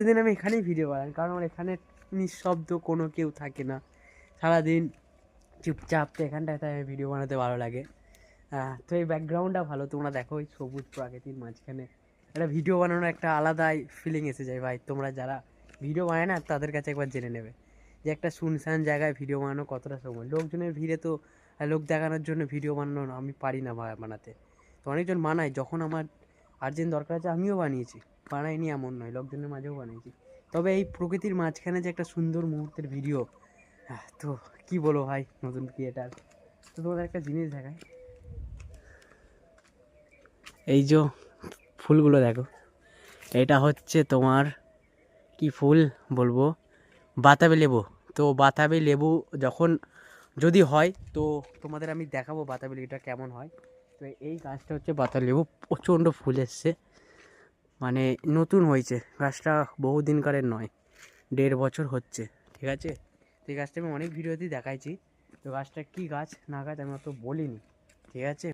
সেদিন আমি এখানেই ভিডিও বানাই, কারণ আমার এখানে নিঃশব্দ, কোনো কেউ থাকে না, সারাদিন চুপচাপ। তো এখানটায় তাই ভিডিও বানাতে ভালো লাগে। তো এই ব্যাকগ্রাউন্ডটা ভালো, তোমরা দেখো ওই সবুজ প্রকৃতির মাঝখানে একটা ভিডিও বানানোর একটা আলাদাই ফিলিং এসে যায় ভাই। তোমরা যারা ভিডিও বানায় না তাদের কাছে একবার জেনে নেবে যে একটা শুনশান জায়গায় ভিডিও বানানো কতটা সময়। লোকজনের ভিড়ে তো লোক দেখানোর জন্য ভিডিও বানানো আমি পারি না বানাতে। তো অনেকজন বানায়, যখন আমার আর্জেন্ট দরকার আছে আমিও বানিয়েছি, বানাইনি এমন নয়, লোকজনের মাঝেও বানিয়েছি। তবে এই প্রকৃতির মাঝখানে যে একটা সুন্দর মুহূর্তের ভিডিও, তো কি বলো ভাই, নতুন ক্রিয়েটার। তো তোমাদের একটা জিনিস দেখায়, এই যে ফুলগুলো দেখো, এটা হচ্ছে তোমার কি ফুল বলবো, বাতাবি লেবু। তো বাতাবি লেবু যখন যদি হয় তো তোমাদের আমি দেখাবো বাতাবি লেবুটা কেমন হয়। তো এই গাছটা হচ্ছে বাতাবি লেবু, প্রচণ্ড ফুল এসছে, মানে নতুন হয়েছে গাছটা, বহুদিনকারের নয়, 1.5 বছর হচ্ছে, ঠিক আছে। তো এই গাছটা আমি অনেক ভিডিওতেই দেখাইছি। তো গাছটা কী গাছ না গাছ আমি অত বলিনি, ঠিক আছে।